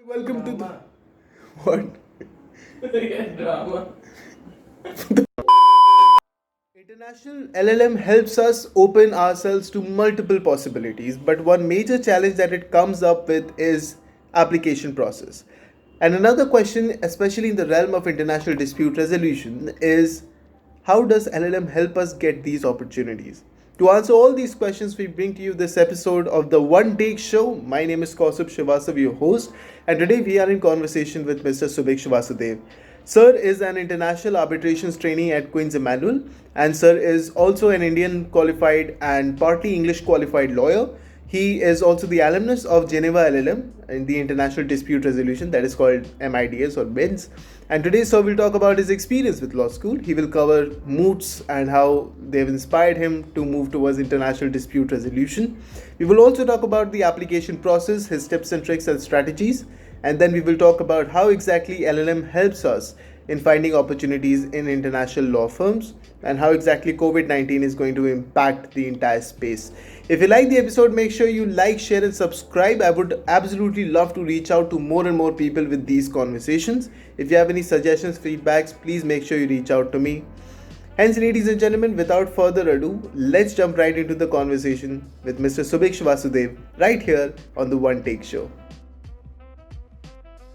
Welcome to the what? Drama. International LLM helps us open ourselves to multiple possibilities, but one major challenge that it comes up with is application process. And another question, especially in the realm of international dispute resolution, is how does LLM help us get these opportunities? To answer all these questions, we bring to you this episode of the One Take Show. My name is Kausub Srivastav, your host, and today we are in conversation with Mr. Subhik Vasudev. Sir is an international arbitrations trainee at Queen's Emmanuel, and Sir is also an Indian qualified and partly English qualified lawyer. He is also the alumnus of Geneva LLM in the International Dispute Resolution, that is called MIDS or BINS. And today, Sir will talk about his experience with law school. He will cover moots and how they've inspired him to move towards international dispute resolution. We will also talk about the application process, his tips and tricks and strategies, and then we will talk about how exactly LLM helps us in finding opportunities in international law firms and how exactly COVID 19 is going to impact the entire space. If you like the episode, make sure you like, share, and subscribe. I would absolutely love to reach out to more and more people with these conversations. If you have any suggestions, feedbacks, please make sure you reach out to me. Hence, ladies and gentlemen, without further ado, let's jump right into the conversation with Mr. Subhik Vasudev right here on the One Take Show.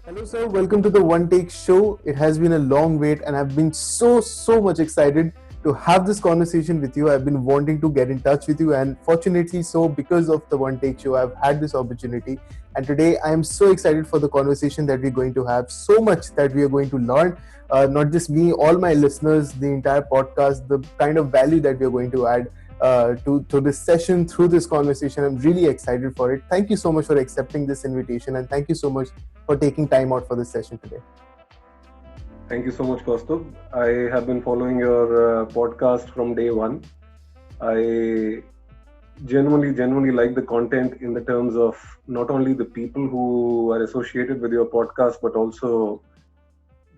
Hello, sir. Welcome to the One Take Show. It has been a long wait, and I've been so much excited to have this conversation with you. I've been wanting to get in touch with you, and fortunately, so because of the One Take Show, I've had this opportunity. And today, I am so excited for the conversation that we're going to have. So much that we are going to learn. Not just me, all my listeners, the entire podcast, the kind of value that we are going to add to this session through this conversation. I'm really excited for it. Thank you so much for accepting this invitation, and thank you so much for taking time out for this session today. Thank you so much, Kaustubh. I have been following your podcast from day one. I genuinely like the content in the terms of not only the people who are associated with your podcast, but also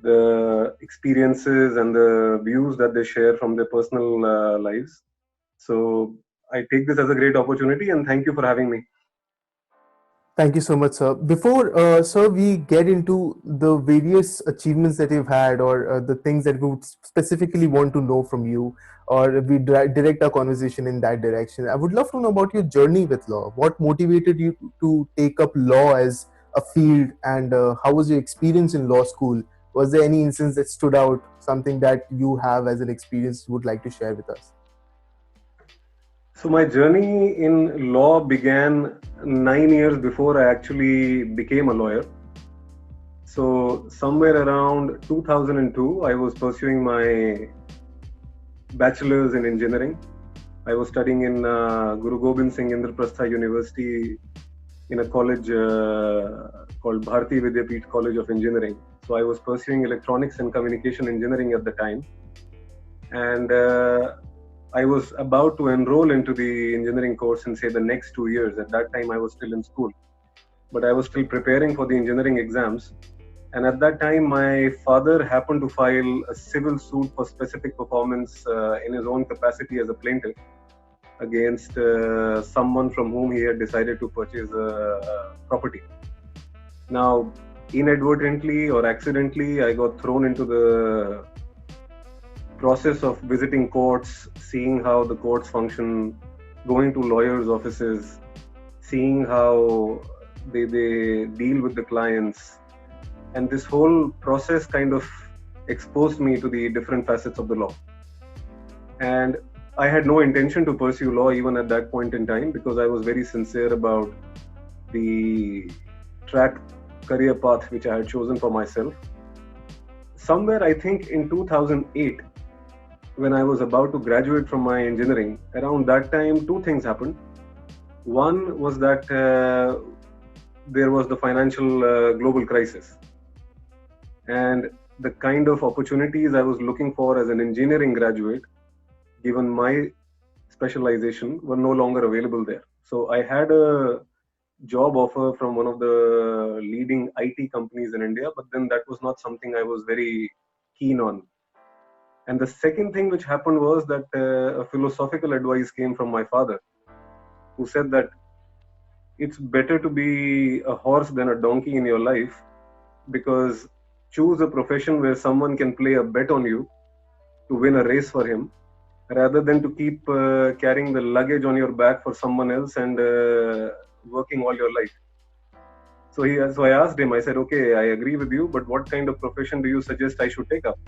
the experiences and the views that they share from their personal lives. So I take this as a great opportunity, and thank you for having me. Thank you so much, sir. Before, sir, we get into the various achievements that you've had or the things that we would specifically want to know from you, or we direct our conversation in that direction, I would love to know about your journey with law. What motivated you to take up law as a field, and how was your experience in law school? Was there any instance that stood out, something that you have as an experience you would like to share with us? So my journey in law began 9 years before I actually became a lawyer. So somewhere around 2002, I was pursuing my bachelor's in engineering. I was studying in Guru Gobind Singh Indraprastha University in a college called Bharati Vidyapeeth College of Engineering. So I was pursuing electronics and communication engineering at the time. And I was about to enroll into the engineering course in, say, the next 2 years. At that time, I was still in school, but I was still preparing for the engineering exams. And at that time, my father happened to file a civil suit for specific performance in his own capacity as a plaintiff against someone from whom he had decided to purchase a property. Now, inadvertently or accidentally, I got thrown into the process of visiting courts, seeing how the courts function, going to lawyers' offices, seeing how they deal with the clients. And this whole process kind of exposed me to the different facets of the law. And I had no intention to pursue law even at that point in time, because I was very sincere about the career path which I had chosen for myself. Somewhere, I think in 2008, when I was about to graduate from my engineering, around that time, two things happened. One was that there was the financial global crisis. And the kind of opportunities I was looking for as an engineering graduate, given my specialization, were no longer available there. So I had a job offer from one of the leading IT companies in India, but then that was not something I was very keen on. And the second thing which happened was that a philosophical advice came from my father, who said that it's better to be a horse than a donkey in your life, because choose a profession where someone can play a bet on you to win a race for him, rather than to keep carrying the luggage on your back for someone else and working all your life. So I asked him, I said, okay, I agree with you, but what kind of profession do you suggest I should take up?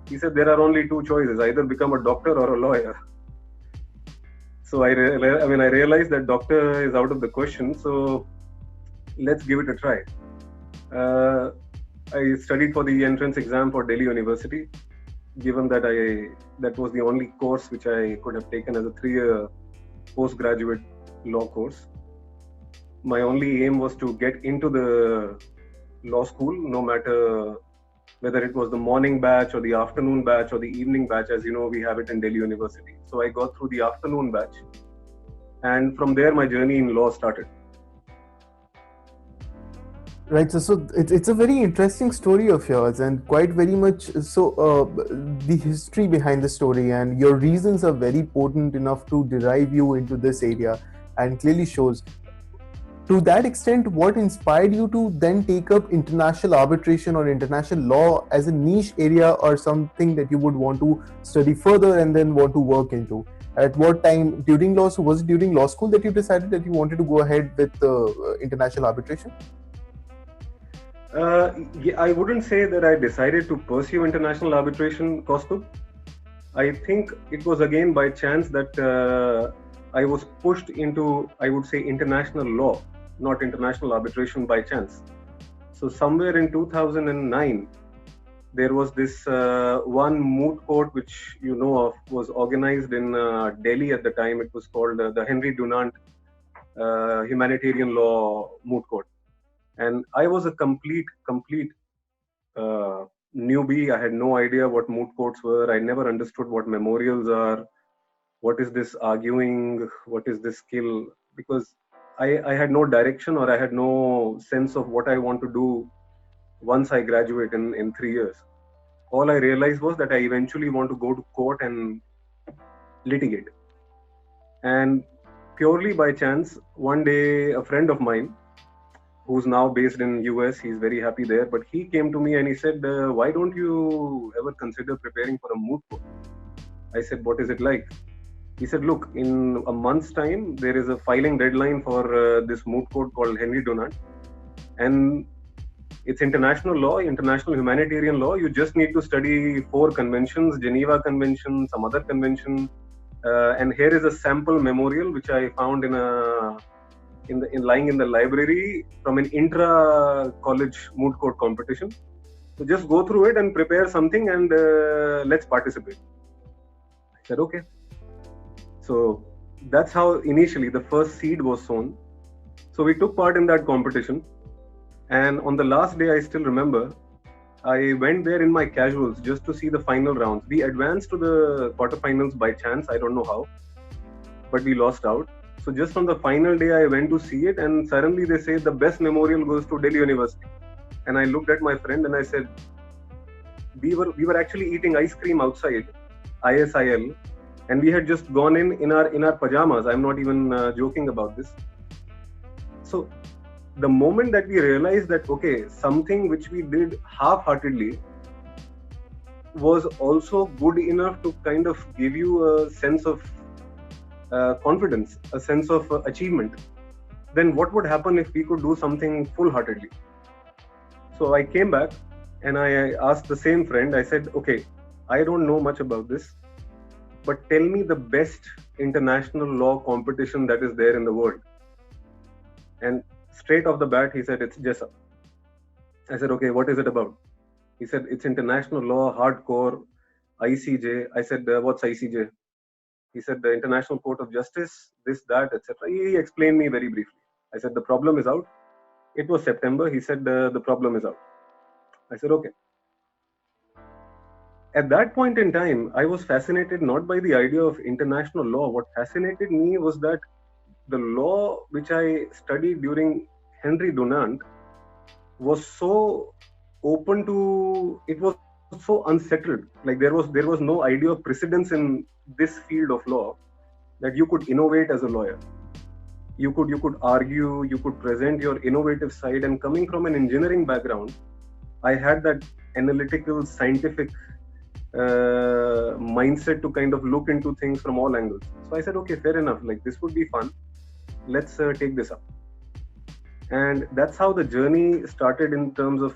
He said, there are only two choices, either become a doctor or a lawyer. So I realized that doctor is out of the question. So let's give it a try. I studied for the entrance exam for Delhi University, given that that was the only course which I could have taken as a 3-year postgraduate law course. My only aim was to get into the law school, no matter whether it was the morning batch or the afternoon batch or the evening batch. As you know, we have it in Delhi University. So I got through the afternoon batch, and from there my journey in law started. Right, so it's a very interesting story of yours, and quite very much so. The history behind the story and your reasons are very potent enough to derive you into this area, and clearly shows. To that extent, what inspired you to then take up international arbitration or international law as a niche area, or something that you would want to study further and then want to work into? At what time during law? So was it during law school that you decided that you wanted to go ahead with international arbitration? I wouldn't say that I decided to pursue international arbitration, Kaustubh. I think it was again by chance that I was pushed into, I would say, international law, not international arbitration by chance. So somewhere in 2009, there was this one moot court which you know of, was organized in Delhi at the time. It was called the Henry Dunant Humanitarian Law Moot Court. And I was a complete newbie. I had no idea what moot courts were. I never understood what memorials are. What is this arguing? What is this skill? Because I had no direction, or I had no sense of what I want to do once I graduate in 3 years. All I realized was that I eventually want to go to court and litigate. And purely by chance, one day a friend of mine, who's now based in US, he's very happy there, but he came to me and he said, why don't you ever consider preparing for a moot court? I said, what is it like? He said, look, in a month's time, there is a filing deadline for this moot court called Henry Dunant. And it's international law, international humanitarian law. You just need to study 4 conventions, Geneva Convention, some other convention. And here is a sample memorial, which I found lying in the library from an intra-college moot court competition. So just go through it and prepare something, and let's participate. I said, okay. So that's how initially the first seed was sown. So we took part in that competition. And on the last day, I still remember, I went there in my casuals just to see the final rounds. We advanced to the quarterfinals by chance. I don't know how, but we lost out. So just on the final day, I went to see it, and suddenly they say the best memorial goes to Delhi University. And I looked at my friend and I said, we were actually eating ice cream outside ISIL, and we had just gone in our pajamas. I'm not even joking about this. So the moment that we realized that, okay, something which we did half-heartedly was also good enough to kind of give you a sense of confidence, a sense of achievement, then what would happen if we could do something full-heartedly? So I came back and I asked the same friend, I said, okay, I don't know much about this, but tell me the best international law competition that is there in the world. And straight off the bat, he said, it's JESA. I said, okay, what is it about? He said, it's international law, hardcore, ICJ. I said, what's ICJ? He said, the International Court of Justice, this, that, etc. He explained me very briefly. I said, the problem is out. It was September. He said, the problem is out. I said, okay. At that point in time, I was fascinated not by the idea of international law. What fascinated me was that the law which I studied during Henry Dunant was so open to, it was so unsettled. Like there was no idea of precedence in this field of law that you could innovate as a lawyer. you could argue, you could present your innovative side, and coming from an engineering background, I had that analytical, scientific mindset to kind of look into things from all angles. So I said, okay, fair enough. Like, this would be fun. Let's take this up. And that's how the journey started in terms of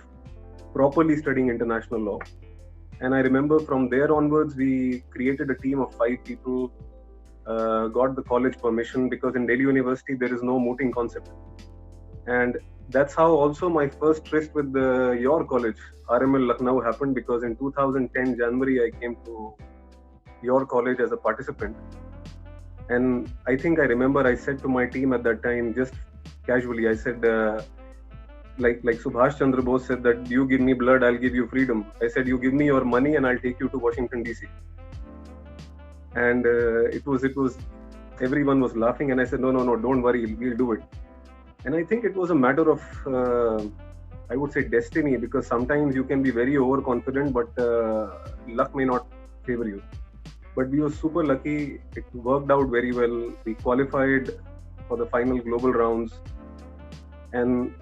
properly studying international law. And I remember from there onwards, we created a team of 5 people, got the college permission, because in Delhi University, there is no mooting concept. And that's how also my first tryst with your college, RML Lucknow, happened, because in 2010 January, I came to your college as a participant. And I think I remember I said to my team at that time, just casually, I said, like Subhash Chandra Bose said that, you give me blood, I'll give you freedom. I said, you give me your money and I'll take you to Washington DC. And it was everyone was laughing, and I said, no, don't worry, we'll do it. And I think it was a matter of, I would say, destiny, because sometimes you can be very overconfident, but luck may not favor you. But we were super lucky. It worked out very well. We qualified for the final global rounds. And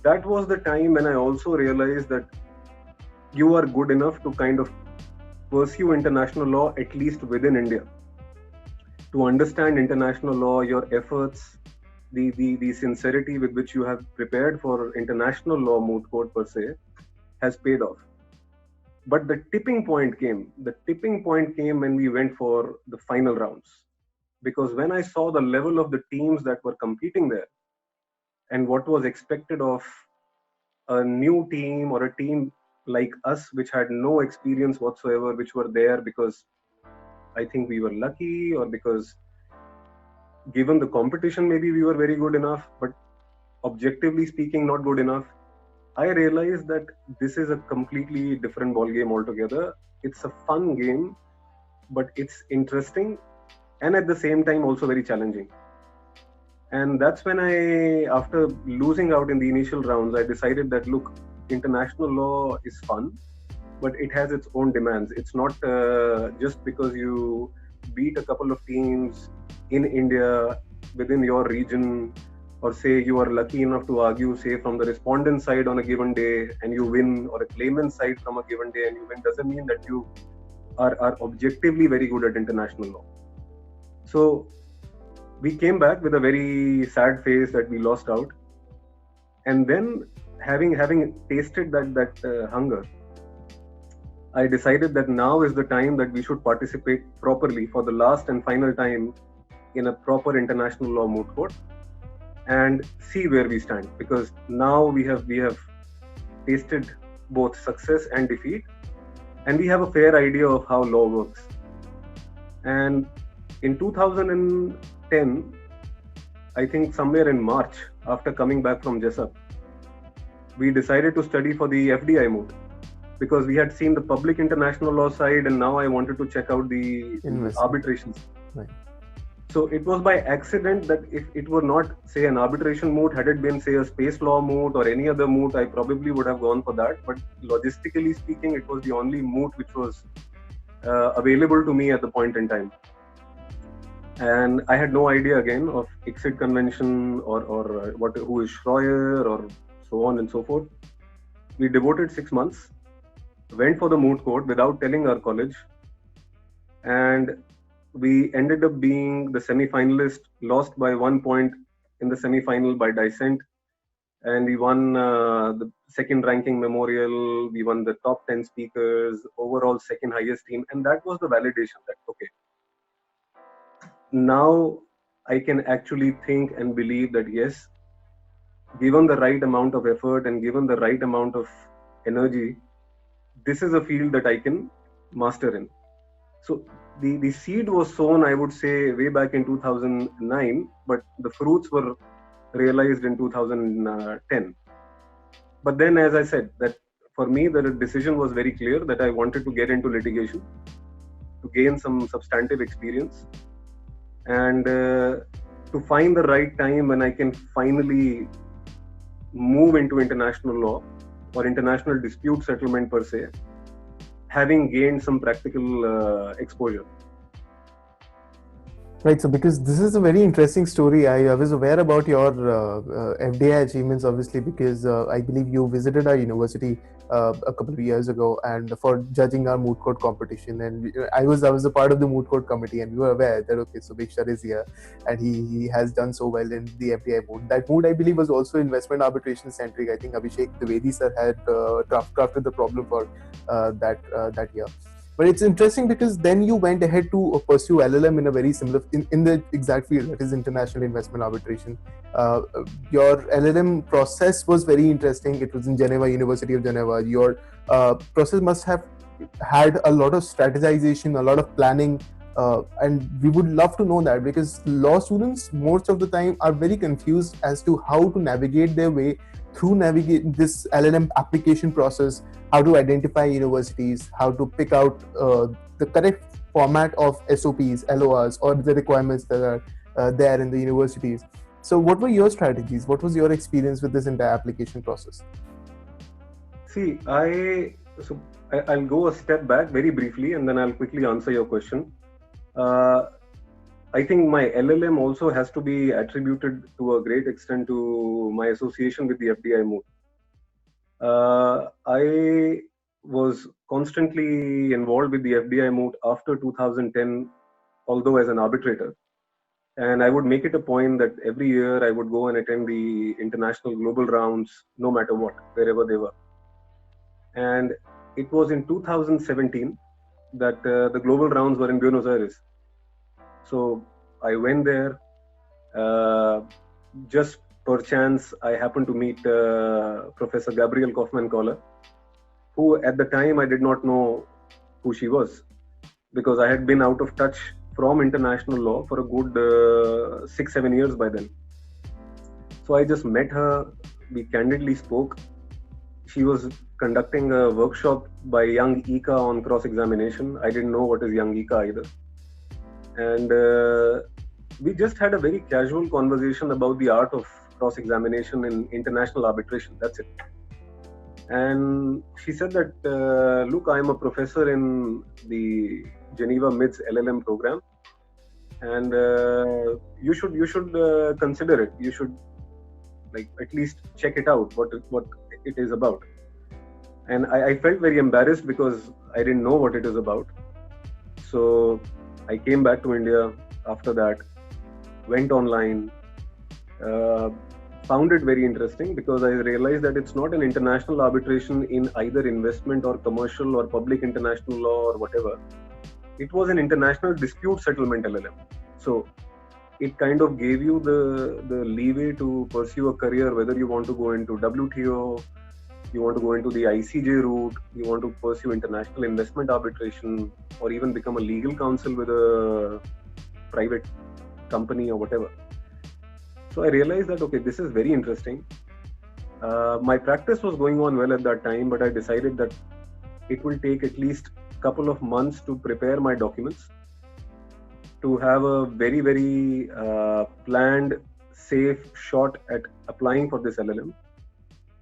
that was the time when I also realized that you are good enough to kind of pursue international law, at least within India. To understand international law, your efforts, the sincerity with which you have prepared for international law moot court per se, has paid off. But the tipping point came when we went for the final rounds. Because when I saw the level of the teams that were competing there, and what was expected of a new team or a team like us, which had no experience whatsoever, which were there because I think we were lucky, or because given the competition, maybe we were very good enough, but objectively speaking, not good enough. I realized that this is a completely different ball game altogether. It's a fun game, but it's interesting, and at the same time also very challenging. And that's when after losing out in the initial rounds, I decided that, look, international law is fun, but it has its own demands. It's not just because you beat a couple of teams in India within your region, or say you are lucky enough to argue, say, from the respondent side on a given day and you win, or a claimant side from a given day and you win, doesn't mean that you are objectively very good at international law. So we came back with a very sad face that we lost out. And then having tasted that hunger, I decided that now is the time that we should participate properly for the last and final time in a proper international law moot court, and see where we stand. Because now we have tasted both success and defeat, and we have a fair idea of how law works. And in 2010, I think somewhere in March, after coming back from Jessup, we decided to study for the FDI moot, because we had seen the public international law side, and now I wanted to check out the arbitrations. Right. So it was by accident that if it were not, say, an arbitration moot, had it been, say, a space law moot or any other moot, I probably would have gone for that. But logistically speaking, it was the only moot which was available to me at the point in time. And I had no idea, again, of ICSID convention or who is Schroer, or so on and so forth. We devoted 6 months, went for the moot court without telling our college, and we ended up being the semi-finalist, lost by 1 point in the semi-final by dissent, and we won the second ranking memorial, we won the top 10 speakers, overall second highest team, and that was the validation that, okay, now I can actually think and believe that, yes, given the right amount of effort and given the right amount of energy, this is a field that I can master in. So the seed was sown, I would say, way back in 2009, but the fruits were realized in 2010. But then, as I said, that for me, the decision was very clear that I wanted to get into litigation to gain some substantive experience, and to find the right time when I can finally move into international law or international dispute settlement per se, having gained some practical exposure. Right, so because this is a very interesting story, I was aware about your FDI achievements, obviously, because I believe you visited our university a couple of years ago, and for judging our moot court competition, and I was a part of the moot court committee, and we were aware that okay, so Bhikshar is here, and he has done so well in the FDI moot. That moot, I believe, was also investment arbitration centric. I think Abhishek Dwivedi sir had crafted the problem for that year. But it's interesting because then you went ahead to pursue LLM in a very similar, in the exact field, that is international investment arbitration. Your LLM process was very interesting. It was in Geneva, University of Geneva. Your process must have had a lot of strategization, a lot of planning, and we would love to know that, because law students most of the time are very confused as to how to navigate their way through navigate this LLM application process, how to identify universities, how to pick out the correct format of SOPs, LORs, or the requirements that are there in the universities. So what were your strategies? What was your experience with this entire application process? See, I'll go a step back very briefly, and then I'll quickly answer your question. I think my LLM also has to be attributed to a great extent to my association with the FDI moot. I was constantly involved with the FDI moot after 2010, although as an arbitrator. And I would make it a point that every year I would go and attend the international global rounds, no matter what, wherever they were. And it was in 2017 that the global rounds were in Buenos Aires. So I went there. Just perchance, I happened to meet Professor Gabrielle Kaufmann-Kohler, who at the time I did not know who she was, because I had been out of touch from international law for a good 6-7 years by then. So I just met her. We candidly spoke. She was conducting a workshop by Young Ika on cross-examination. I didn't know what is Young Ika either. And we just had a very casual conversation about the art of cross-examination in international arbitration. That's it. And she said that, look, I'm a professor in the Geneva MIDS LLM program, and you should consider it. You should at least check it out, what it is about. And I felt very embarrassed because I didn't know what it is about. So I came back to India after that, went online, found it very interesting because I realized that it's not an international arbitration in either investment or commercial or public international law or whatever. It was an international dispute settlement LLM. So it kind of gave you the leeway to pursue a career, whether you want to go into WTO, you want to go into the ICJ route, you want to pursue international investment arbitration, or even become a legal counsel with a private company or whatever. So I realized that, okay, this is very interesting. My practice was going on well at that time, but I decided that it will take at least a couple of months to prepare my documents, to have a very, very planned, safe shot at applying for this LLM,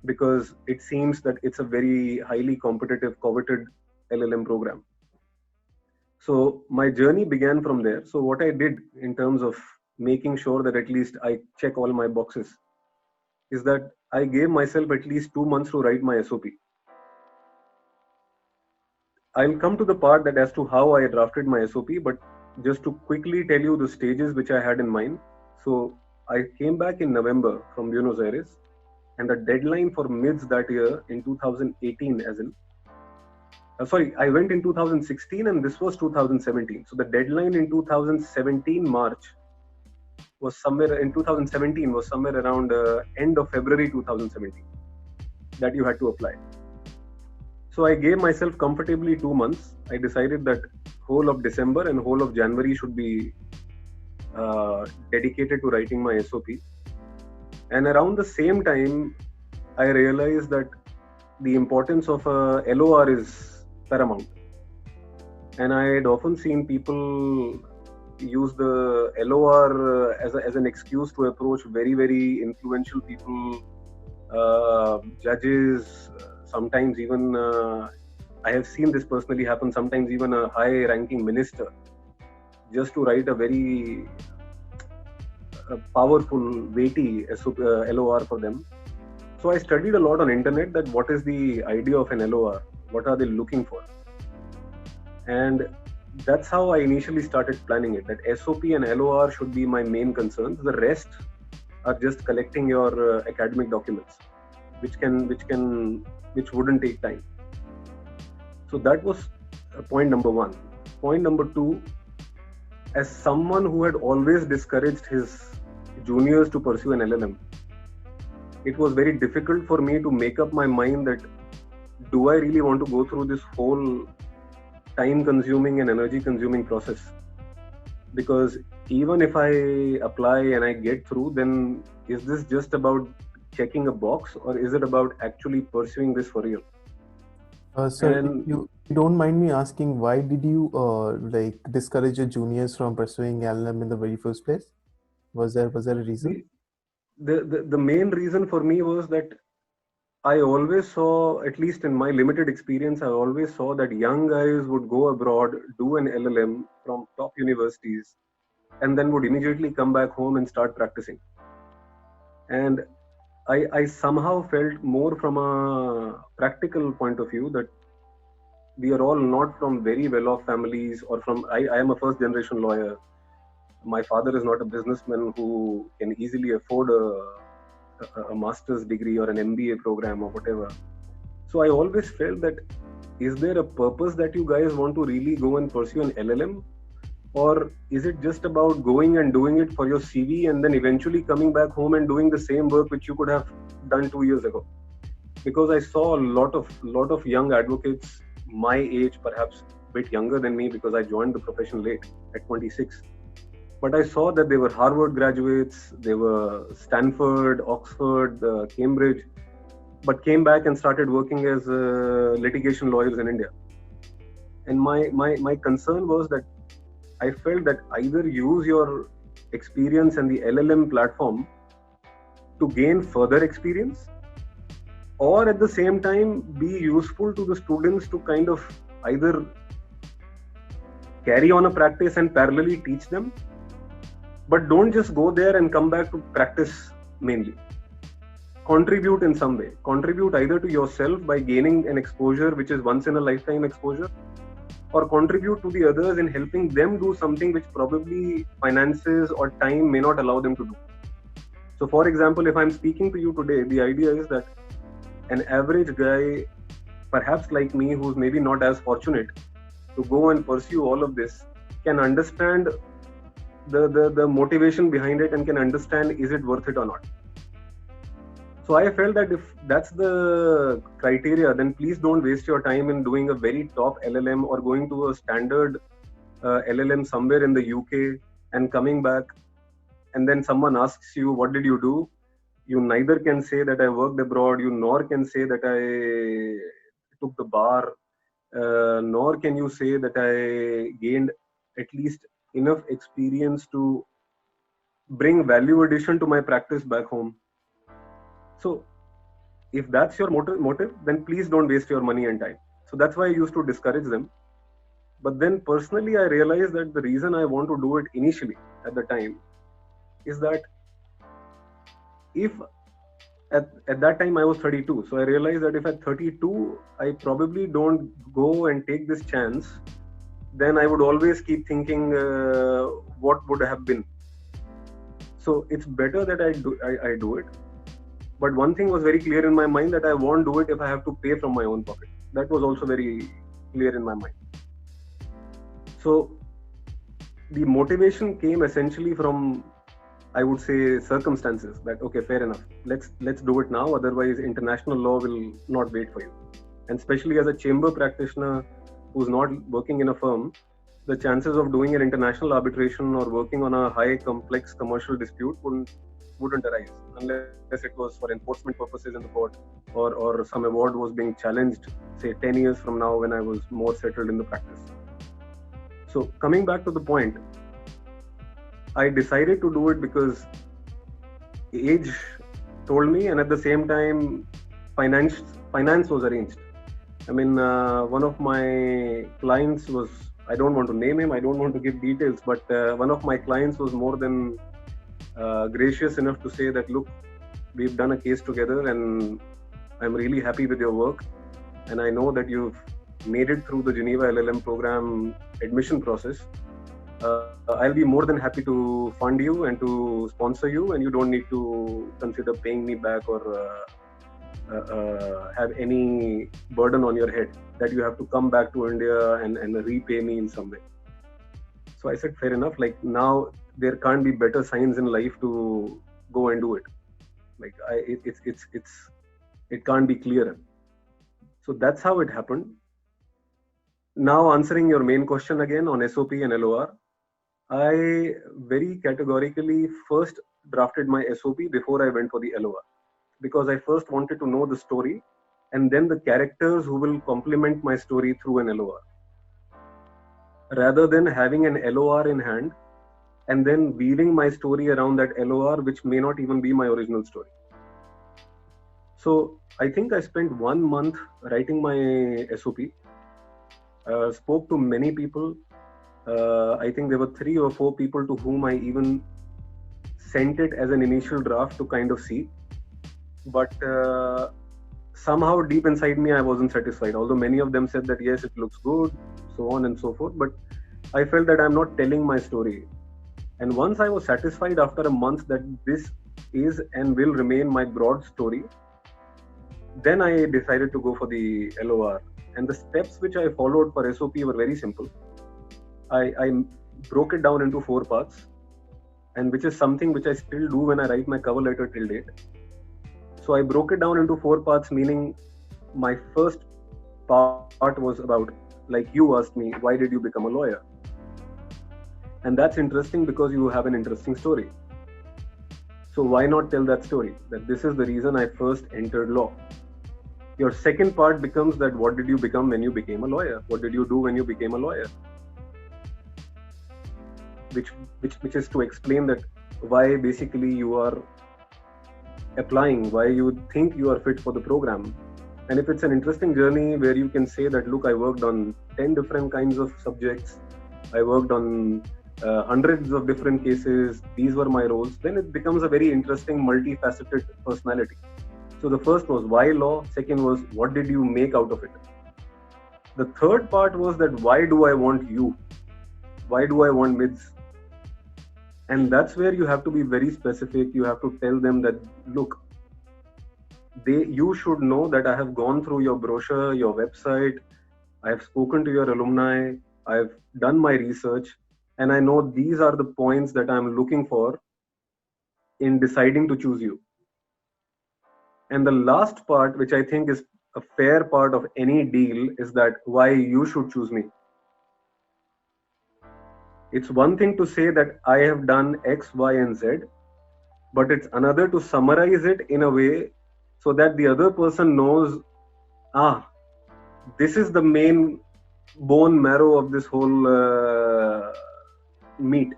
because it seems that it's a very highly competitive, coveted LLM program. So my journey began from there. So what I did in terms of making sure that at least I check all my boxes is that I gave myself at least 2 months to write my SOP. I'll come to the part that as to how I drafted my SOP, but just to quickly tell you the stages which I had in mind. So I came back in November from Buenos Aires, and the deadline for MIDS that year in 2018, I went in 2016 and this was 2017. So the deadline in 2017 March was somewhere in 2017 was somewhere around end of February 2017 that you had to apply. So I gave myself comfortably 2 months. I decided that whole of December and whole of January should be dedicated to writing my SOP. And around the same time, I realized that the importance of a LOR is paramount. And I had often seen people use the LOR as an excuse to approach very, very influential people, judges, sometimes even, I have seen this personally happen, sometimes even a high-ranking minister just to write a very powerful, weighty LOR for them. So I studied a lot on internet that what is the idea of an LOR, what are they looking for, and that's how I initially started planning it. That SOP and LOR should be my main concerns. The rest are just collecting your academic documents, which wouldn't take time. So that was point number one. Point number two, as someone who had always discouraged his juniors to pursue an LLM, it was very difficult for me to make up my mind that do I really want to go through this whole time consuming and energy consuming process? Because even if I apply and I get through, then is this just about checking a box, or is it about actually pursuing this for real? Sir, if you don't mind me asking, why did you discourage your juniors from pursuing LLM in the very first place? Was there a reason? The main reason for me was that I always saw, at least in my limited experience, I always saw that young guys would go abroad, do an LLM from top universities, and then would immediately come back home and start practicing. And I somehow felt more from a practical point of view that we are all not from very well-off families, or from, I am a first-generation lawyer. My father is not a businessman who can easily afford a master's degree or an MBA program or whatever. So I always felt that, is there a purpose that you guys want to really go and pursue an LLM? Or is it just about going and doing it for your CV and then eventually coming back home and doing the same work which you could have done 2 years ago? Because I saw a lot of young advocates my age, perhaps a bit younger than me, because I joined the profession late at 26. But I saw that they were Harvard graduates, they were Stanford, Oxford, Cambridge, but came back and started working as litigation lawyers in India. And my concern was that I felt that either use your experience and the LLM platform to gain further experience, or at the same time be useful to the students to kind of either carry on a practice and parallelly teach them, but don't just go there and come back to practice mainly. Contribute in some way. Contribute either to yourself by gaining an exposure which is once in a lifetime exposure, or contribute to the others in helping them do something which probably finances or time may not allow them to do. So for example, if I'm speaking to you today, the idea is that an average guy, perhaps like me, who's maybe not as fortunate to go and pursue all of this, can understand the motivation behind it and can understand, is it worth it or not? So I felt that if that's the criteria, then please don't waste your time in doing a very top LLM or going to a standard LLM somewhere in the UK and coming back, and then someone asks you, what did you do? You neither can say that I worked abroad, you nor can say that I took the bar, nor can you say that I gained at least enough experience to bring value addition to my practice back home. So if that's your motive, then please don't waste your money and time. So that's why I used to discourage them. But then personally, I realized that the reason I want to do it initially at the time is that if at that time I was 32, so I realized that if at 32 I probably don't go and take this chance, then I would always keep thinking what would have been. So it's better that I do it. But one thing was very clear in my mind, that I won't do it if I have to pay from my own pocket. That was also very clear in my mind. So the motivation came essentially from, I would say, circumstances. That okay, fair enough. Let's do it now. Otherwise, international law will not wait for you. And especially as a chamber practitioner who's not working in a firm, the chances of doing an international arbitration or working on a high complex commercial dispute wouldn't arise unless it was for enforcement purposes in the court, or some award was being challenged, say 10 years from now when I was more settled in the practice. So coming back to the point, I decided to do it because age told me, and at the same time finance was arranged. I mean, one of my clients was I don't want to name him, I don't want to give details, but one of my clients was more than gracious enough to say that, look, we've done a case together and I'm really happy with your work. And I know that you've made it through the Geneva LLM program admission process. I'll be more than happy to fund you and to sponsor you, and you don't need to consider paying me back or have any burden on your head that you have to come back to India and repay me in some way. So I said, fair enough. Like, now there can't be better signs in life to go and do it. Like, it can't be clearer. So that's how it happened. Now, answering your main question again on SOP and LOR, I very categorically first drafted my SOP before I went for the LOR, because I first wanted to know the story and then the characters who will complement my story through an LOR, rather than having an LOR in hand and then weaving my story around that LOR, which may not even be my original story. So I think I spent 1 month writing my SOP, spoke to many people. I think there were 3 or 4 people to whom I even sent it as an initial draft to kind of see. But somehow deep inside me, I wasn't satisfied. Although many of them said that, yes, it looks good, so on and so forth. But I felt that I'm not telling my story. And once I was satisfied after a month that this is and will remain my broad story, then I decided to go for the LOR. And the steps which I followed for SOP were very simple. I broke it down into 4 parts, and which is something which I still do when I write my cover letter till date. So I broke it down into 4 parts, meaning my first part was about, like you asked me, why did you become a lawyer? And that's interesting because you have an interesting story. So why not tell that story? That this is the reason I first entered law. Your second part becomes that what did you become when you became a lawyer? What did you do when you became a lawyer? Which is to explain that why basically you are applying, why you think you are fit for the program. And if it's an interesting journey where you can say that, look, I worked on 10 different kinds of subjects, I worked on hundreds of different cases, these were my roles, then it becomes a very interesting, multifaceted personality. So the first was why law, second was what did you make out of it. The third part was that why do I want you? Why do I want MIDS? And that's where you have to be very specific. You have to tell them that, look, you should know that I have gone through your brochure, your website, I have spoken to your alumni, I've done my research, and I know these are the points that I'm looking for in deciding to choose you. And the last part, which I think is a fair part of any deal, is that why you should choose me. It's one thing to say that I have done X, Y, and Z, but it's another to summarize it in a way so that the other person knows, this is the main bone marrow of this whole meat.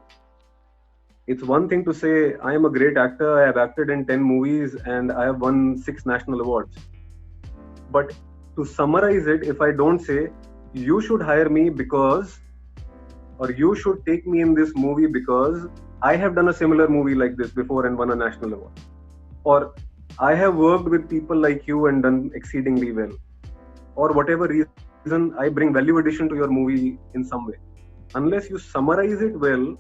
It's one thing to say, I am a great actor, I have acted in 10 movies and I have won 6 national awards. But to summarize it, if I don't say, you should hire me because, or you should take me in this movie because I have done a similar movie like this before and won a national award. Or I have worked with people like you and done exceedingly well. Or whatever reason, I bring value addition to your movie in some way. Unless you summarize it well,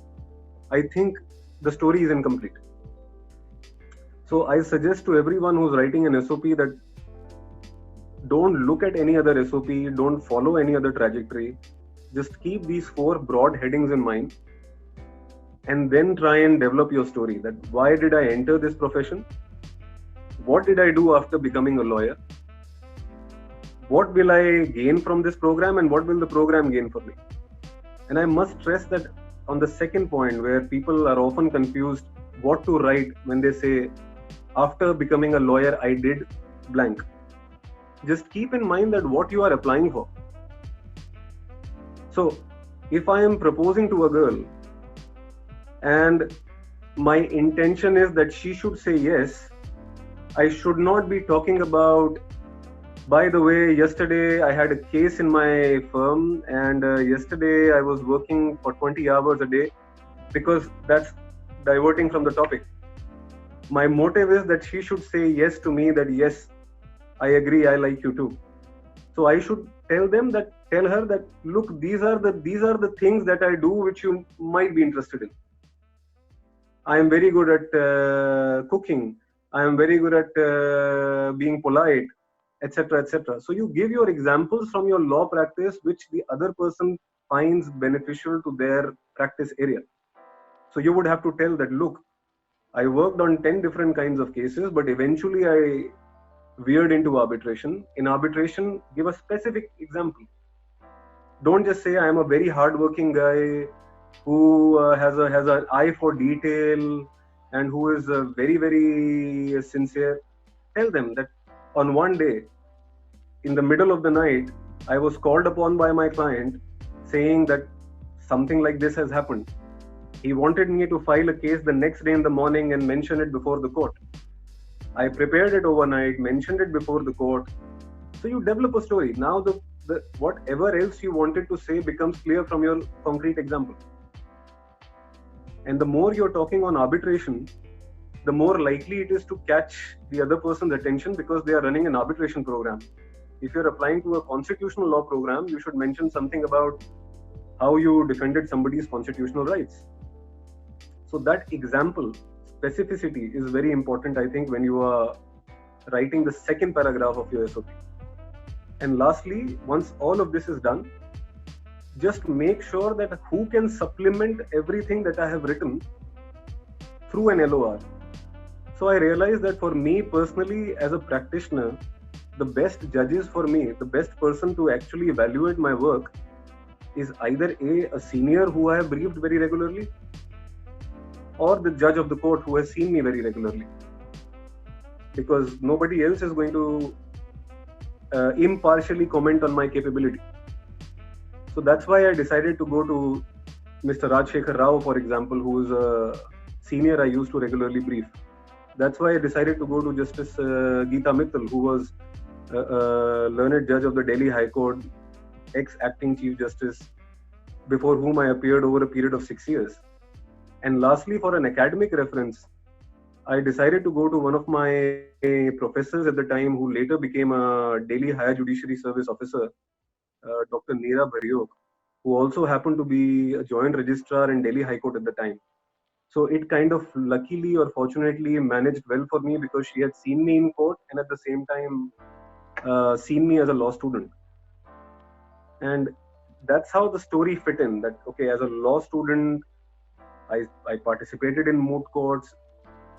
I think the story is incomplete. So I suggest to everyone who's writing an SOP that don't look at any other SOP, don't follow any other trajectory. Just keep these 4 broad headings in mind and then try and develop your story. That why did I enter this profession? What did I do after becoming a lawyer? What will I gain from this program and what will the program gain for me? And I must stress that on the second point, where people are often confused what to write when they say, after becoming a lawyer, I did blank. Just keep in mind that what you are applying for. So if I am proposing to a girl and my intention is that she should say yes, I should not be talking about By the way, yesterday I had a case in my firm, and yesterday I was working for 20 hours a day because that's diverting from the topic. My motive is that she should say yes to me, that yes, I agree, I like you too. So I should tell her that look, these are the things that I do which you might be interested in. I am very good at cooking. I am very good at being polite, etc., etc. So you give your examples from your law practice, which the other person finds beneficial to their practice area. So you would have to tell that, look, I worked on 10 different kinds of cases, but eventually I veered into arbitration. In arbitration, give a specific example. Don't just say I am a very hardworking guy who has an eye for detail and who is very sincere. Tell them that on one day, in the middle of the night, I was called upon by my client saying that something like this has happened. He wanted me to file a case the next day in the morning and mention it before the court. I prepared it overnight, mentioned it before the court. So you develop a story. Now the whatever else you wanted to say becomes clear from your concrete example. And the more you're talking on arbitration, the more likely it is to catch the other person's attention because they are running an arbitration program. If you're applying to a constitutional law program, you should mention something about how you defended somebody's constitutional rights. So that example, specificity, is very important, I think, when you are writing the second paragraph of your SOP. And lastly, once all of this is done, just make sure that who can supplement everything that I have written through an LOR. So I realized that for me personally, as a practitioner, the best judges for me, the best person to actually evaluate my work is either a senior who I have briefed very regularly, or the judge of the court who has seen me very regularly. Because nobody else is going to impartially comment on my capability. So that's why I decided to go to Mr. Rajshekhar Rao, for example, who is a senior I used to regularly brief. That's why I decided to go to Justice Geeta Mittal, who was a learned judge of the Delhi High Court, ex-acting Chief Justice, before whom I appeared over a period of 6 years. And lastly, for an academic reference, I decided to go to one of my professors at the time, who later became a Delhi Higher Judiciary Service officer, Dr. Neera Bharyok, who also happened to be a joint registrar in Delhi High Court at the time. So it kind of luckily or fortunately managed well for me because she had seen me in court and at the same time seen me as a law student. And that's how the story fit in, that, okay, as a law student, I participated in moot courts.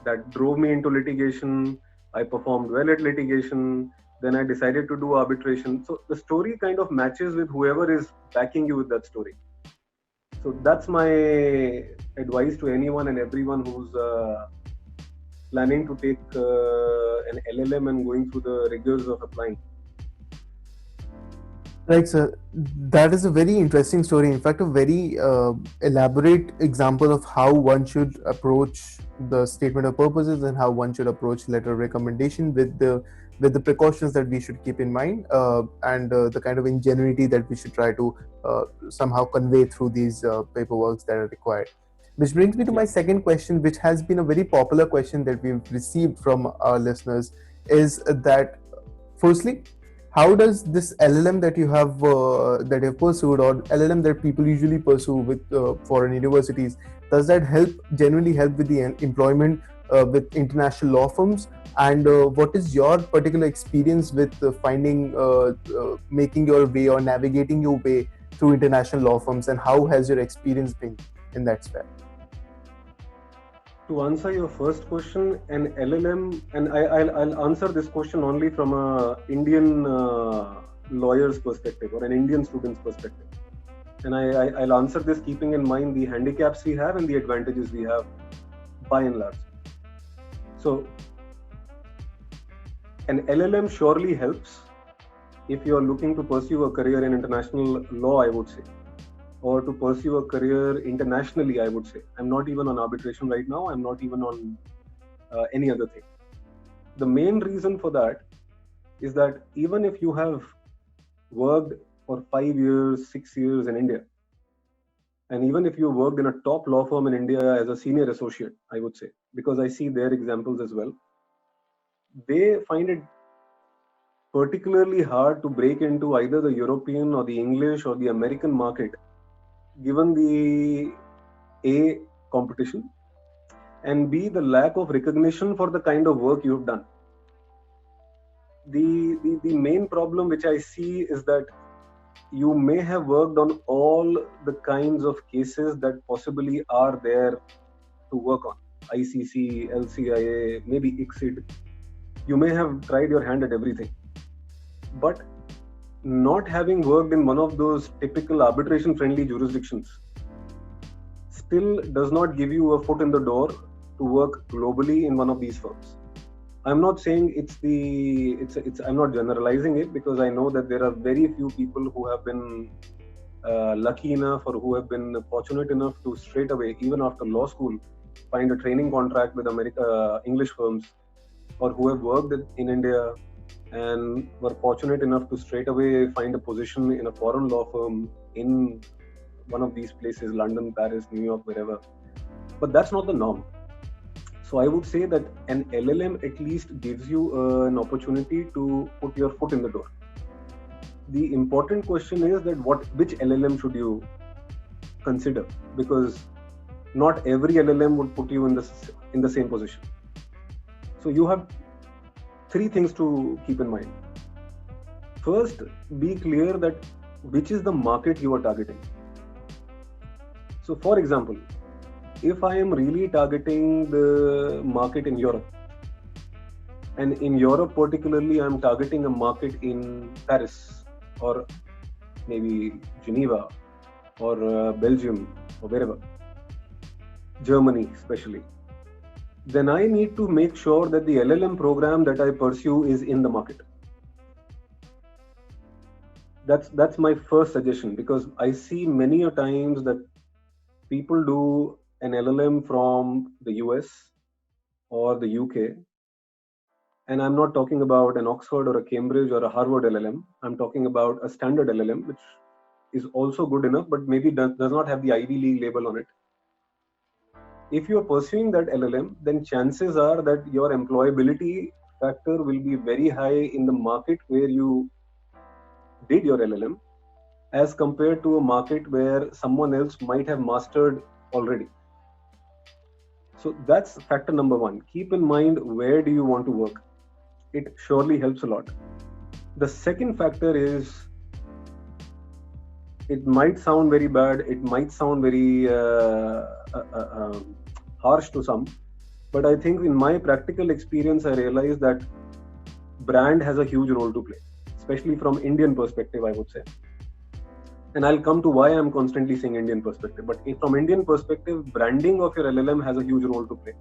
That drove me into litigation. I performed well at litigation. Then I decided to do arbitration. So the story kind of matches with whoever is backing you with that story. So that's my advice to anyone and everyone who's planning to take an LLM and going through the rigors of applying. Right, sir. That is a very interesting story. In fact, a very elaborate example of how one should approach the statement of purposes and how one should approach letter of recommendation with the precautions that we should keep in mind and the kind of ingenuity that we should try to somehow convey through these paperworks that are required. Which brings me to my second question, which has been a very popular question that we've received from our listeners, is that firstly, how does this LLM that you have pursued, or LLM that people usually pursue with foreign universities, does that genuinely help with the employment with international law firms? And what is your particular experience with making your way or navigating your way through international law firms, and how has your experience been in that sphere? To answer your first question, an LLM, and I'll answer this question only from a Indian lawyer's perspective or an Indian student's perspective. And I'll answer this keeping in mind the handicaps we have and the advantages we have by and large. So an LLM surely helps if you are looking to pursue a career in international law, I would say, or to pursue a career internationally, I would say. I'm not even on arbitration right now. I'm not even on any other thing. The main reason for that is that even if you have worked for 5 years, 6 years in India, and even if you worked in a top law firm in India as a senior associate, I would say, because I see their examples as well, they find it particularly hard to break into either the European or the English or the American market, given the A, competition, and B, the lack of recognition for the kind of work you've done. The main problem which I see is that you may have worked on all the kinds of cases that possibly are there to work on. ICC, LCIA, maybe ICSID. You may have tried your hand at everything. But not having worked in one of those typical arbitration friendly jurisdictions still does not give you a foot in the door to work globally in one of these firms. I'm not saying I'm not generalizing it, because I know that there are very few people who have been lucky enough or who have been fortunate enough to straight away, even after law school, find a training contract with English firms, or who have worked in India and were fortunate enough to straight away find a position in a foreign law firm in one of these places, London, Paris, New York, wherever. But that's not the norm. So I would say that an LLM at least gives you an opportunity to put your foot in the door. The important question is that which LLM should you consider, because not every LLM would put you in the same position. So you have three things to keep in mind. First, be clear that which is the market you are targeting. So for example, if I am really targeting the market in Europe, and in Europe particularly I'm targeting a market in Paris or maybe Geneva or Belgium or wherever, Germany especially, then I need to make sure that the LLM program that I pursue is in the market. That's my first suggestion, because I see many a times that people do an LLM from the US or the UK, and I'm not talking about an Oxford or a Cambridge or a Harvard LLM. I'm talking about a standard LLM, which is also good enough, but maybe does not have the Ivy League label on it. If you are pursuing that LLM, then chances are that your employability factor will be very high in the market where you did your LLM, as compared to a market where someone else might have mastered already. So that's factor number one. Keep in mind, where do you want to work? It surely helps a lot. The second factor is, it might sound very bad, it might sound very harsh to some, but I think in my practical experience, I realized that brand has a huge role to play, especially from Indian perspective, I would say. And I'll come to why I'm constantly saying Indian perspective. But from Indian perspective, branding of your LLM has a huge role to play.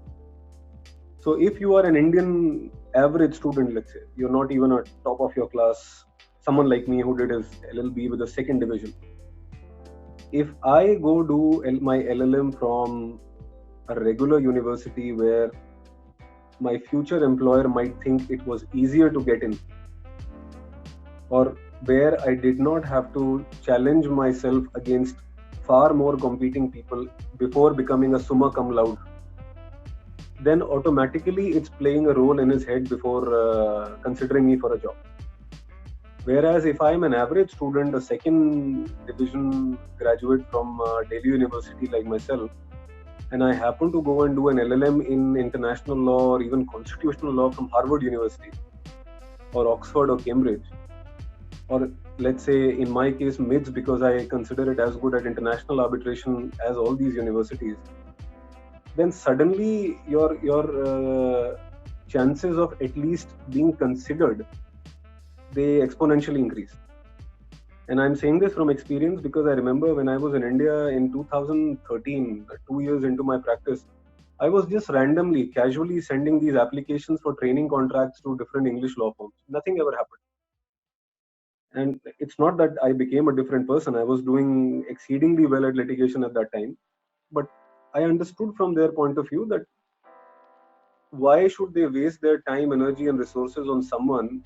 So if you are an Indian average student, let's say, you're not even a top of your class, someone like me who did his LLB with a second division. If I go do my LLM from a regular university where my future employer might think it was easier to get in, or where I did not have to challenge myself against far more competing people before becoming a summa cum laude, then automatically it's playing a role in his head before considering me for a job. Whereas if I'm an average student, a second division graduate from Delhi University like myself, and I happen to go and do an LLM in international law or even constitutional law from Harvard University or Oxford or Cambridge, or let's say in my case MITS, because I consider it as good at international arbitration as all these universities, then suddenly your chances of at least being considered, they exponentially increase. And I'm saying this from experience, because I remember when I was in India in 2013, 2 years into my practice, I was just randomly, casually sending these applications for training contracts to different English law firms. Nothing ever happened. And it's not that I became a different person. I was doing exceedingly well at litigation at that time. But I understood from their point of view that why should they waste their time, energy, and resources on someone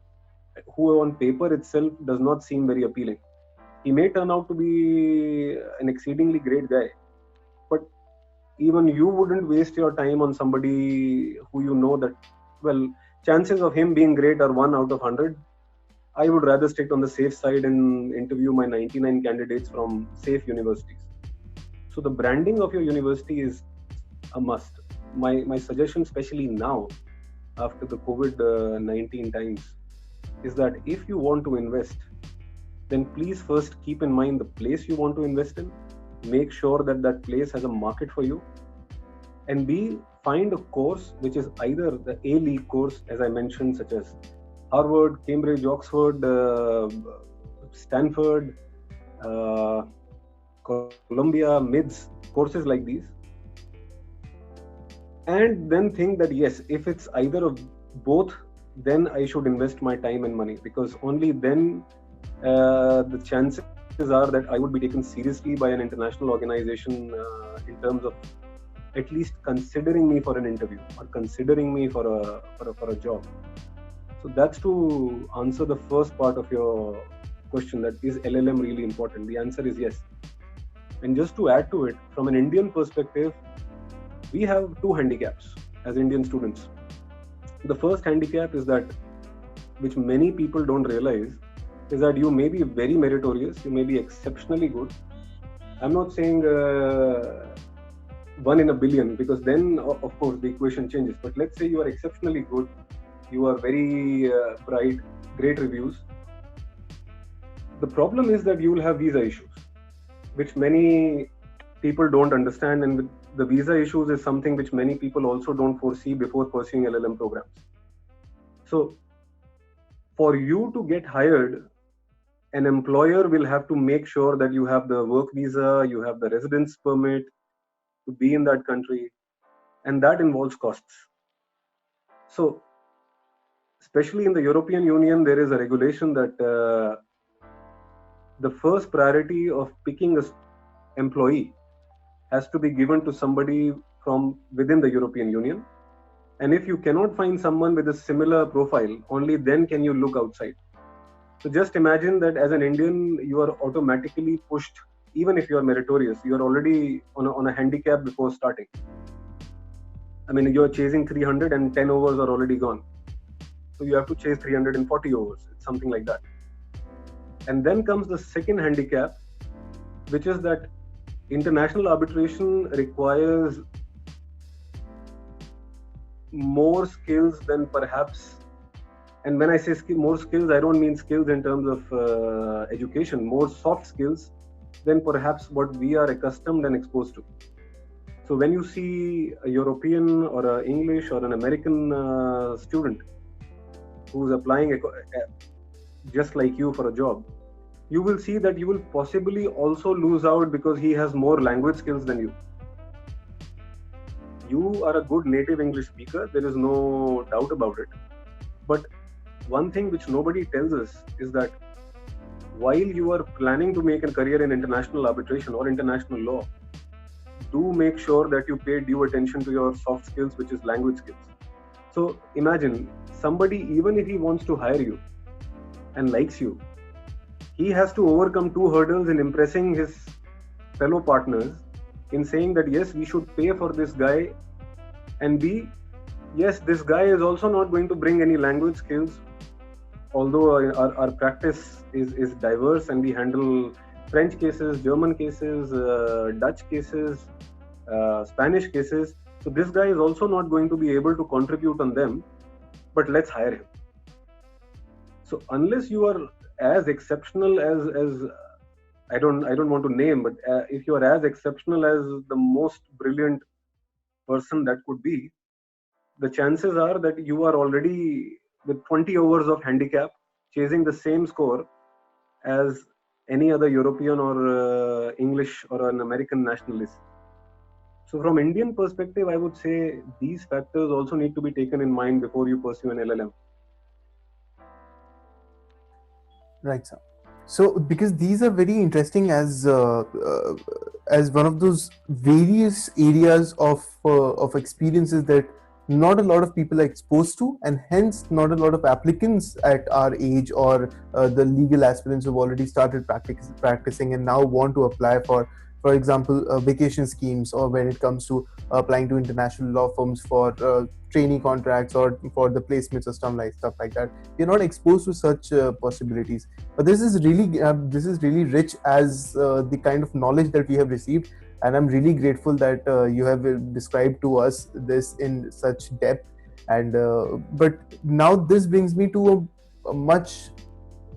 who on paper itself does not seem very appealing. He may turn out to be an exceedingly great guy, but even you wouldn't waste your time on somebody who you know that, well, chances of him being great are 1 out of 100. I would rather stick on the safe side and interview my 99 candidates from safe universities. So the branding of your university is a must. My suggestion, especially now after the COVID-19 times, is that if you want to invest, then please first keep in mind the place you want to invest in. Make sure that that place has a market for you. And B, find a course which is either the A League course, as I mentioned, such as Harvard, Cambridge, Oxford, Stanford, Columbia, MIDS, courses like these. And then think that yes, if it's either of both, then I should invest my time and money, because only then the chances are that I would be taken seriously by an international organization in terms of at least considering me for an interview or considering me for a job. So that's to answer the first part of your question, that is LLM really important? The answer is yes. And just to add to it, from an Indian perspective, we have two handicaps as Indian students. The first handicap is that, which many people don't realize, is that you may be very meritorious, you may be exceptionally good. I'm not saying 1 in a billion, because then of course the equation changes. But let's say you are exceptionally good, you are very bright, great reviews. The problem is that you will have visa issues, which many people don't understand, and the visa issues is something which many people also don't foresee before pursuing LLM programs. So for you to get hired, an employer will have to make sure that you have the work visa, you have the residence permit to be in that country, and that involves costs. So especially in the European Union, there is a regulation that the first priority of picking an employee has to be given to somebody from within the European Union. And if you cannot find someone with a similar profile, only then can you look outside. So just imagine that as an Indian, you are automatically pushed, even if you are meritorious, you are already on a handicap before starting. I mean, you are chasing 300 and 10 overs are already gone. So you have to chase 340 overs, something like that. And then comes the second handicap, which is that international arbitration requires more skills than perhaps, and when I say more skills, I don't mean skills in terms of education, more soft skills than perhaps what we are accustomed and exposed to. So when you see a European or an English or an American student who's applying just like you for a job, you will see that you will possibly also lose out because he has more language skills than you. You are a good native English speaker, there is no doubt about it. But one thing which nobody tells us is that while you are planning to make a career in international arbitration or international law, do make sure that you pay due attention to your soft skills, which is language skills. So imagine somebody, even if he wants to hire you and likes you, he has to overcome two hurdles in impressing his fellow partners, in saying that yes, we should pay for this guy, and B, yes, this guy is also not going to bring any language skills, although our practice is diverse and we handle French cases, German cases, Dutch cases, Spanish cases. So this guy is also not going to be able to contribute on them, but let's hire him. So unless you are as exceptional as I don't want to name, but if you are as exceptional as the most brilliant person that could be, the chances are that you are already with 20 overs of handicap chasing the same score as any other European or English or an American nationalist. So from Indian perspective, I would say these factors also need to be taken in mind before you pursue an LLM. Right, sir. So, because these are very interesting as one of those various areas of experiences that not a lot of people are exposed to, and hence not a lot of applicants at our age or the legal aspirants who've already started practicing and now want to apply for example, vacation schemes, or when it comes to applying to international law firms for trainee contracts or for the placements or stuff like that. We're not exposed to such possibilities. But this is really rich as the kind of knowledge that we have received, and I'm really grateful that you have described to us this in such depth. And but now this brings me to a much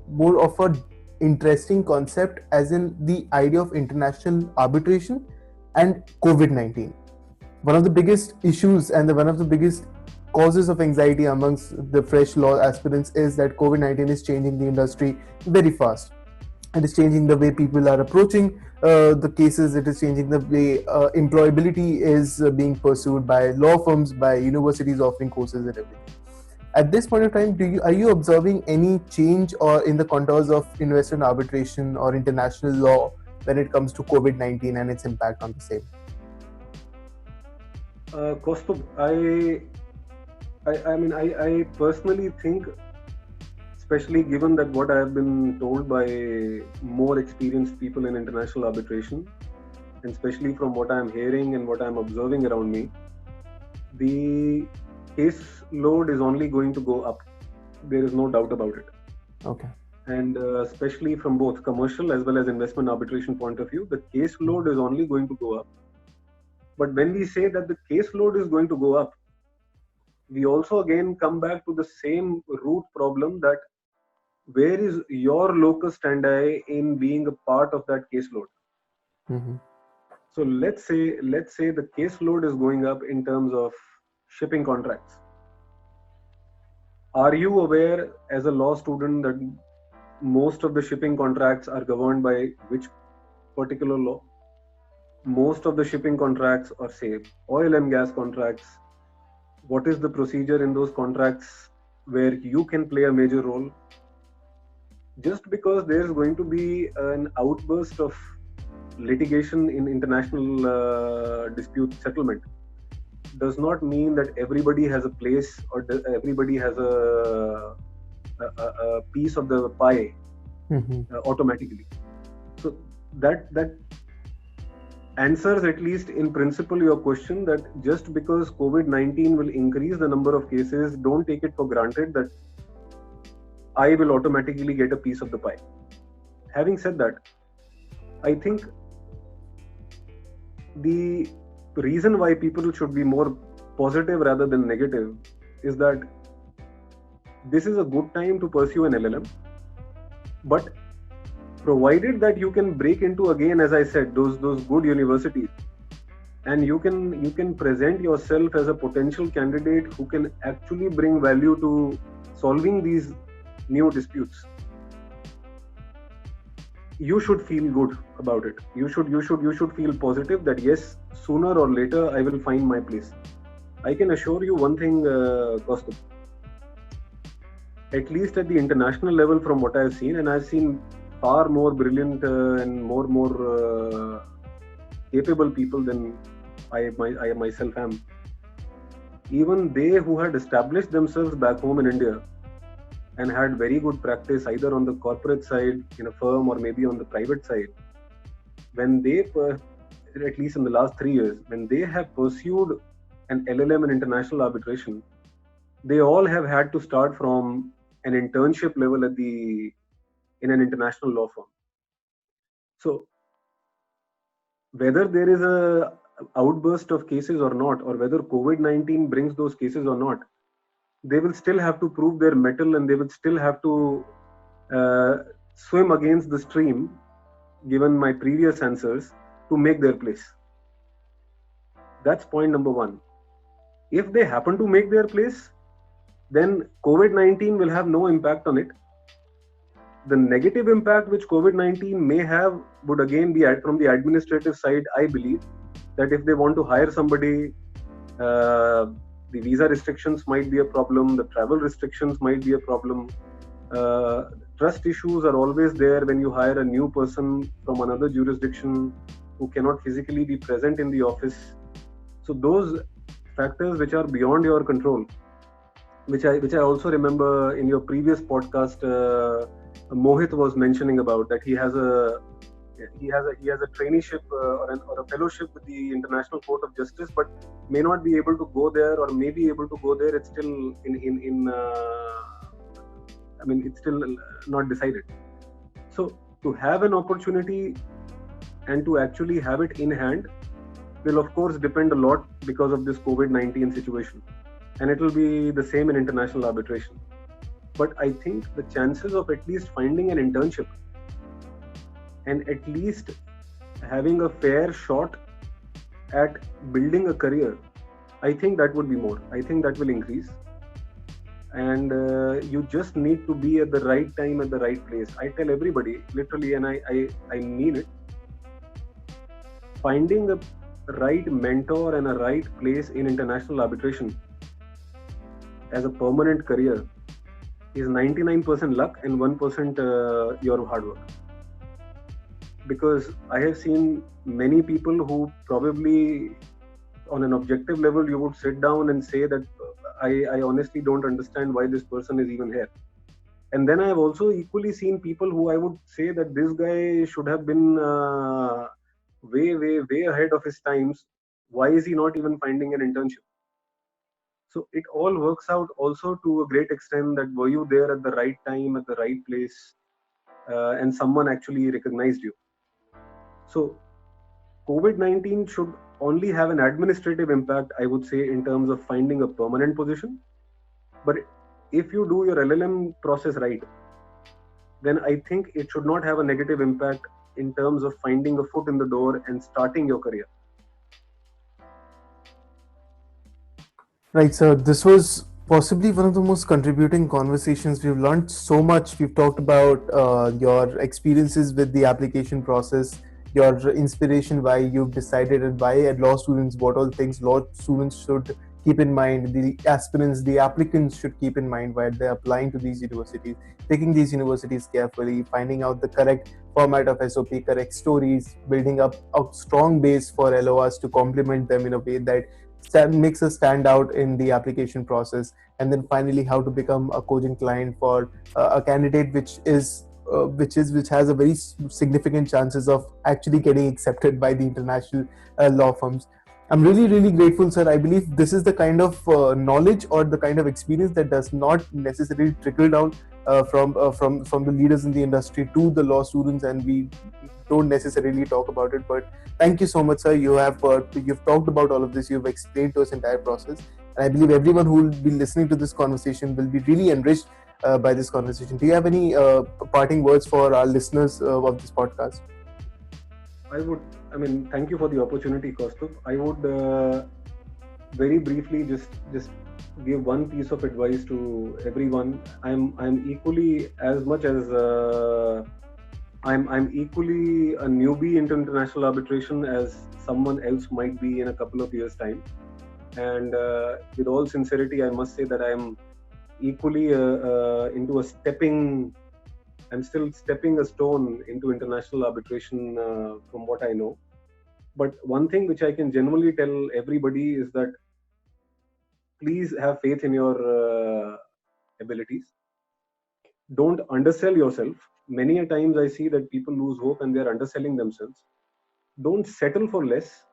more of a interesting concept, as in the idea of international arbitration and COVID-19. One of the biggest issues and one of the biggest causes of anxiety amongst the fresh law aspirants is that COVID-19 is changing the industry very fast. It is changing the way people are approaching the cases. It is changing the way employability is being pursued by law firms, by universities offering courses and everything. At this point of time, are you observing any change or in the contours of investment arbitration or international law when it comes to COVID-19 and its impact on the same? Kaustubh, I personally think, especially given that what I have been told by more experienced people in international arbitration, and especially from what I am hearing and what I am observing around me, the case load is only going to go up. There is no doubt about it. Okay. And especially from both commercial as well as investment arbitration point of view, the case load is only going to go up. But when we say that the case load is going to go up, we also again come back to the same root problem, that where is your locus standi in being a part of that caseload? Mm-hmm. So let's say the caseload is going up in terms of shipping contracts. Are you aware as a law student that most of the shipping contracts are governed by which particular law? Most of the shipping contracts are, say, oil and gas contracts. What is the procedure in those contracts where you can play a major role? Just because there's going to be an outburst of litigation in international dispute settlement does not mean that everybody has a place or everybody has a piece of the pie automatically. So that answers, at least in principle, your question, that just because COVID-19 will increase the number of cases, don't take it for granted that I will automatically get a piece of the pie. Having said that, I think the reason why people should be more positive rather than negative is that this is a good time to pursue an LLM, but provided that you can break into, again, as I said, those good universities, and you can present yourself as a potential candidate who can actually bring value to solving these new disputes, you should feel good about it. You should feel positive that yes, sooner or later I will find my place. I can assure you one thing, Kaustubh. At least at the international level, from what I've seen, and I've seen far more brilliant and more capable people than I myself am. Even they who had established themselves back home in India and had very good practice either on the corporate side in a firm or maybe on the private side, when they, at least in the last 3 years, when they have pursued an LLM in international arbitration, they all have had to start from an internship level in an international law firm. So whether there is a outburst of cases or not, or whether COVID-19 brings those cases or not, they will still have to prove their mettle, and they will still have to swim against the stream, given my previous answers, to make their place. That's point number one. If they happen to make their place, then COVID-19 will have no impact on it. The negative impact which COVID-19 may have would again be from the administrative side. I believe that if they want to hire somebody, the visa restrictions might be a problem, the travel restrictions might be a problem. Trust issues are always there when you hire a new person from another jurisdiction who cannot physically be present in the office. So those factors which are beyond your control, which I also remember in your previous podcast, Mohit was mentioning about that he has a traineeship or a fellowship with the International Court of Justice, but may not be able to go there, or may be able to go there. It's still it's still not decided. So to have an opportunity and to actually have it in hand will of course depend a lot because of this COVID-19 situation, and it will be the same in international arbitration. But I think the chances of at least finding an internship and at least having a fair shot at building a career, I think that would be more. I think that will increase. And you just need to be at the right time, at the right place. I tell everybody, literally, and I mean it, finding a right mentor and a right place in international arbitration as a permanent career is 99% luck and 1% your hard work. Because I have seen many people who probably on an objective level you would sit down and say that I honestly don't understand why this person is even here. And then I have also equally seen people who I would say that this guy should have been way ahead of his times. Why is he not even finding an internship? So it all works out also to a great extent that were you there at the right time, at the right place, and someone actually recognized you. So COVID-19 should only have an administrative impact, I would say, in terms of finding a permanent position. But if you do your LLM process right, then I think it should not have a negative impact in terms of finding a foot in the door and starting your career. Right, so this was possibly one of the most contributing conversations. We've learned so much. We've talked about your experiences with the application process, your inspiration, why you've decided, and why at law students, what all things law students should keep in mind, the aspirants, the applicants should keep in mind while they're applying to these universities, picking these universities carefully, finding out the correct format of SOP, correct stories, building up a strong base for LORs to complement them in a way that makes us stand out in the application process, and then finally how to become a Cogent client for a candidate which has a very significant chances of actually getting accepted by the international law firms. I'm really grateful, sir. I believe this is the kind of knowledge or the kind of experience that does not necessarily trickle down from the leaders in the industry to the law students, and we don't necessarily talk about it. But thank you so much, sir. You've talked about all of this. You've explained to us entire process, and I believe everyone who will be listening to this conversation will be really enriched by this conversation. Do you have any parting words for our listeners of this podcast? Thank you for the opportunity, Kaustubh. I would very briefly just give one piece of advice to everyone. I'm equally as much as I'm equally a newbie into international arbitration as someone else might be in a couple of years' time. And with all sincerity, I must say that I'm equally I'm still stepping a stone into international arbitration from what I know. But one thing which I can genuinely tell everybody is that please have faith in your abilities. Don't undersell yourself. Many a times I see that people lose hope and they're underselling themselves. Don't settle for less.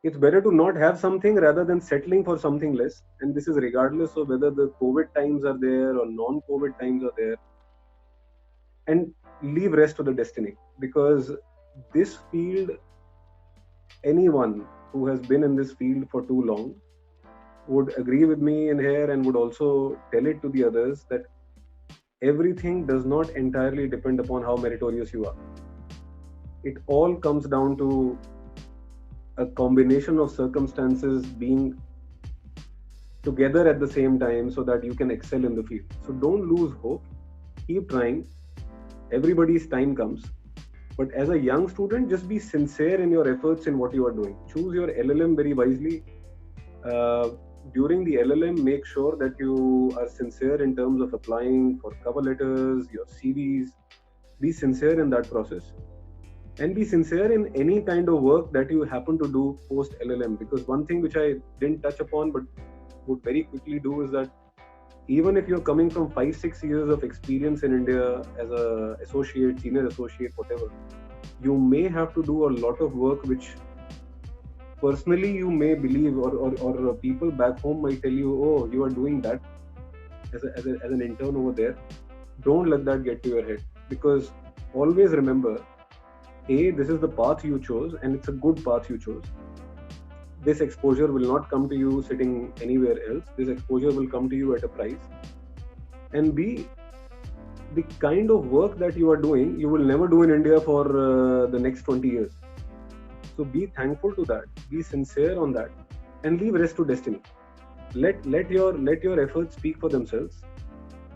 It's better to not have something rather than settling for something less. And this is regardless of whether the COVID times are there or non-COVID times are there. And leave rest to the destiny, because this field, anyone who has been in this field for too long would agree with me in here and would also tell it to the others that everything does not entirely depend upon how meritorious you are. It all comes down to a combination of circumstances being together at the same time so that you can excel in the field. So don't lose hope. Keep trying. Everybody's time comes. But as a young student, just be sincere in your efforts in what you are doing. Choose your LLM very wisely. During the LLM, make sure that you are sincere in terms of applying for cover letters, your CVs. Be sincere in that process. and be sincere in any kind of work that you happen to do post LLM. Because one thing which I didn't touch upon but would very quickly do is that even if you're coming from 5-6 years of experience in India as a associate, senior associate, whatever, you may have to do a lot of work which personally you may believe, or people back home might tell you, oh, you are doing that as an intern over there. Don't let that get to your head, because always remember, this is the path you chose and it's a good path you chose. This exposure will not come to you sitting anywhere else. This exposure will come to you at a price. And B, the kind of work that you are doing, you will never do in India for the next 20 years. So be thankful to that, be sincere on that, and leave rest to destiny. Let your efforts speak for themselves.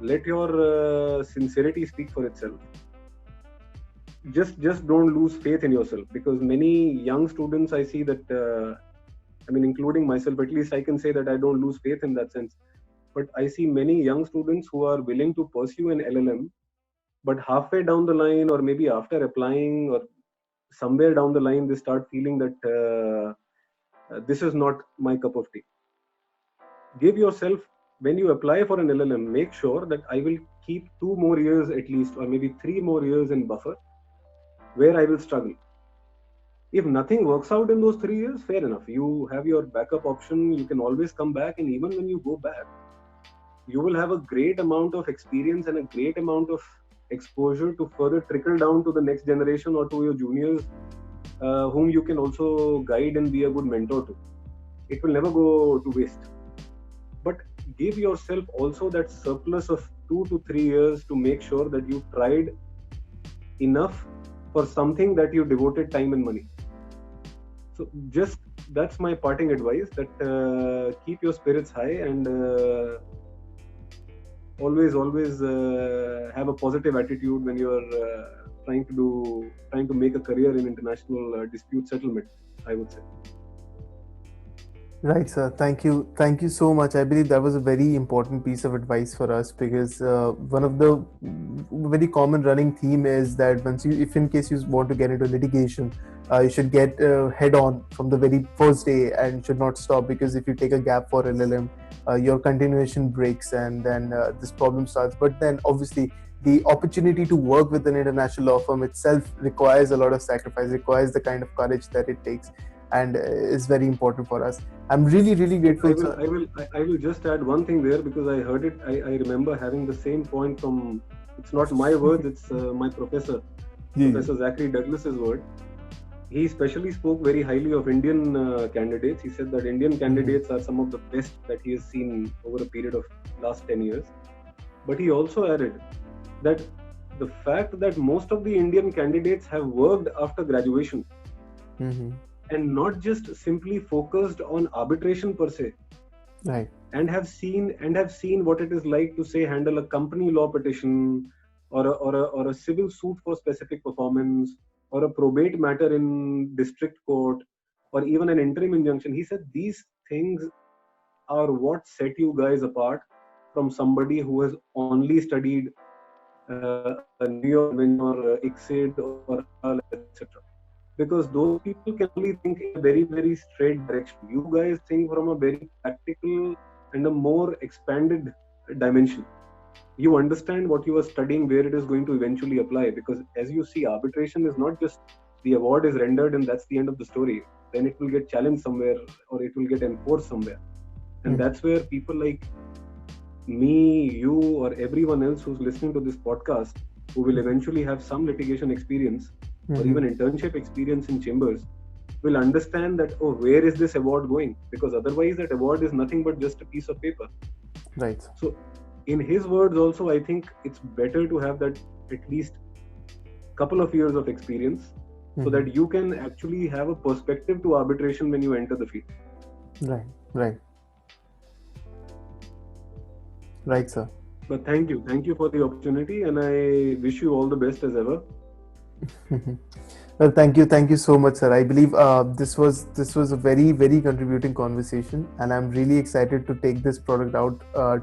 Let your sincerity speak for itself. Just don't lose faith in yourself, because many young students I see that, including myself, at least I can say that I don't lose faith in that sense. But I see many young students who are willing to pursue an LLM, but halfway down the line, or maybe after applying, or somewhere down the line, they start feeling that this is not my cup of tea. Give yourself, when you apply for an LLM, make sure that I will keep 2 more years at least, or maybe 3 more years in buffer, where I will struggle. If nothing works out in those 3 years, fair enough. You have your backup option. You can always come back. And even when you go back, you will have a great amount of experience and a great amount of exposure to further trickle down to the next generation or to your juniors, whom you can also guide and be a good mentor to. It will never go to waste. But give yourself also that surplus of 2 to 3 years to make sure that you tried enough for something that you devoted time and money. So just that's my parting advice, that keep your spirits high and always have a positive attitude when you're trying to make a career in international dispute settlement, I would say. Right, sir. Thank you. Thank you so much. I believe that was a very important piece of advice for us, because one of the very common running theme is that if in case you want to get into litigation, you should get head on from the very first day and should not stop, because if you take a gap for LLM, your continuation breaks and then this problem starts. But then obviously the opportunity to work with an international law firm itself requires a lot of sacrifice, requires the kind of courage that it takes, and is very important for us. I'm really, really grateful. I will just add one thing there, because I heard it. I remember having the same point from, it's not my words, it's my professor, Professor Zachary Douglas's word. He especially spoke very highly of Indian candidates. He said that Indian candidates are some of the best that he has seen over a period of last 10 years. But he also added that the fact that most of the Indian candidates have worked after graduation, and not just simply focused on arbitration per se, right, and have seen what it is like to, say, handle a company law petition, or a civil suit for specific performance, or a probate matter in district court, or even an interim injunction. He said these things are what set you guys apart from somebody who has only studied a New York or ICSID or etc. Because those people can only think in a very, very straight direction. You guys think from a very practical and a more expanded dimension. You understand what you are studying, where it is going to eventually apply. Because as you see, arbitration is not just the award is rendered and that's the end of the story. Then it will get challenged somewhere, or it will get enforced somewhere. And that's where people like me, you, or everyone else who's listening to this podcast, who will eventually have some litigation experience, or even internship experience in chambers, will understand that, oh, where is this award going? Because otherwise that award is nothing but just a piece of paper. Right. So in his words also, I think it's better to have that at least couple of years of experience, so that you can actually have a perspective to arbitration when you enter the field. Right, sir. But thank you for the opportunity, and I wish you all the best as ever. Well, thank you so much, sir. I believe this was a very contributing conversation, and I'm really excited to take this product out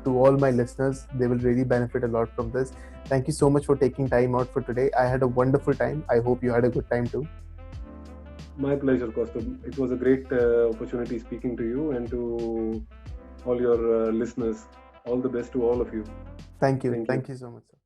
to all my listeners. They will really benefit a lot from this. Thank you so much for taking time out for today. I had a wonderful time. I hope you had a good time too. My pleasure, Kaustubh. It was a great opportunity speaking to you and to all your listeners. All the best to all of you. Thank you. Thank you. Thank you so much, sir.